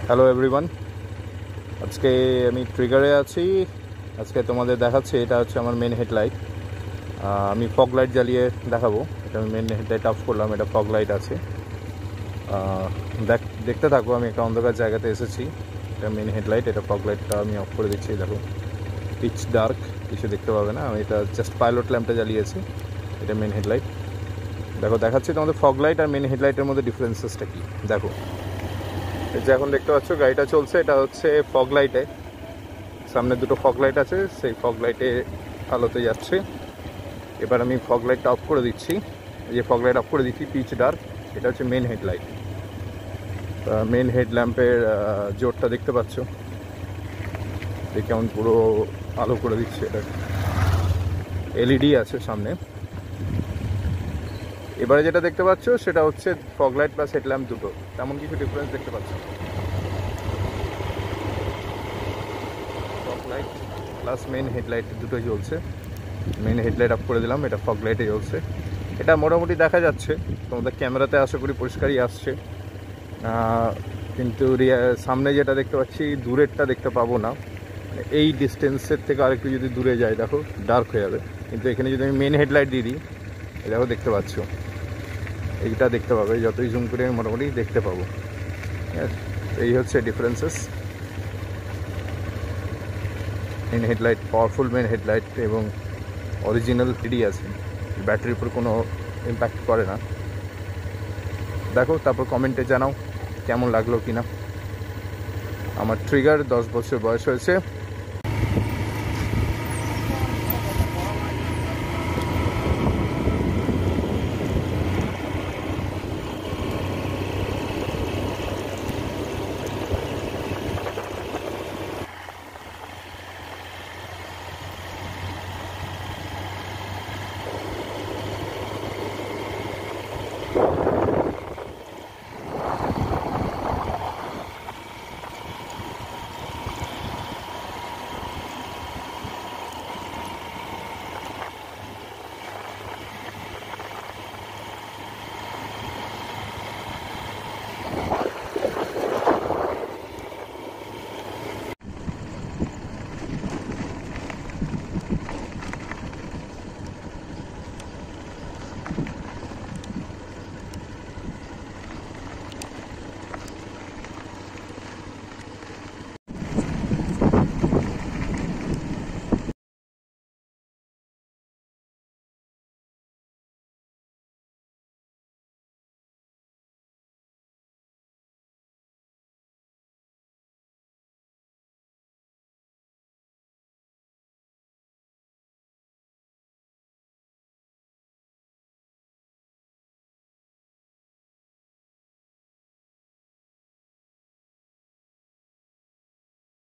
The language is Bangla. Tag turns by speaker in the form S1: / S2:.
S1: হ্যালো এভরিওয়ান, আজকে আমি ট্রিগারে আছি। আজকে তোমাদের দেখাচ্ছি, এটা হচ্ছে আমার মেন হেডলাইট। আমি ফগ লাইট জ্বালিয়ে দেখাবো। এটা আমি মেন হেডলাইট অফ করলাম, এটা ফগ লাইট আছে। দেখতে থাকো, আমি একটা অন্ধকার জায়গাতে এসেছি। এটা মেন হেডলাইট, এটা ফগ লাইটটা আমি অফ করে দিচ্ছি। দেখো পিচ ডার্ক, কিছু দেখতে পাবে না। আমি এটা জাস্ট পাইলট ল্যাম্পটা জ্বালিয়েছি। এটা মেন হেডলাইট। দেখো দেখাচ্ছি তোমাদের ফগ লাইট আর মেন হেডলাইটের মধ্যে ডিফারেন্সেসটা কী। দেখো এই যে এখন দেখতে পাচ্ছ গাড়িটা চলছে, এটা হচ্ছে ফগ লাইটে। সামনে দুটো ফগ লাইট আছে, সেই ফগ লাইটে আলোতে যাচ্ছে। এবার আমি ফগ লাইটটা অফ করে দিচ্ছি। এই যে ফগ লাইট অফ করে দিচ্ছি, পিচ ডার্ক। এটা হচ্ছে মেন হেডলাইট। মেন হেডল্যাম্পের জোরটা দেখতে পাচ্ছ, কেমন পুরো আলো করে দিচ্ছে। এটা এলইডি আছে সামনে। এবারে যেটা দেখতে পাচ্ছ সেটা হচ্ছে ফগ লাইট প্লাস হেডল্যাম্প দুটো, তেমন কিছু ডিফারেন্স দেখতে পাচ্ছ। Fog light plus main headlight দুটোই জ্বলছে। মেন হেডলাইট অফ করে দিলাম, এটা ফগ লাইটে জ্বলছে। এটা মোটামুটি দেখা যাচ্ছে, তোমাদের ক্যামেরাতে আশা করি পরিষ্কারই আসছে। কিন্তু সামনে যেটা দেখতে পাচ্ছি, দূরেরটা দেখতে পাবো না। এই ডিস্টেন্সের থেকে আরেকটু যদি দূরে যায়, দেখো ডার্ক হয়ে যাবে। কিন্তু এখানে যদি আমি মেন হেডলাইট দিয়ে দিই, দেখো দেখতে পাচ্ছ, এইটা দেখতে পাবে। যতই জুম করে মোটামুটি দেখতে পাবো। ঠিক আছে, এই হচ্ছে differences. Main headlight powerful main headlight এবং অরিজিনাল এডি আছে, ব্যাটারির উপর কোনো ইম্প্যাক্ট করে না। দেখো, তারপর কমেন্টে জানাও কেমন লাগলো কিনা। আমার ট্রিগার 10 বছর বয়স হয়েছে।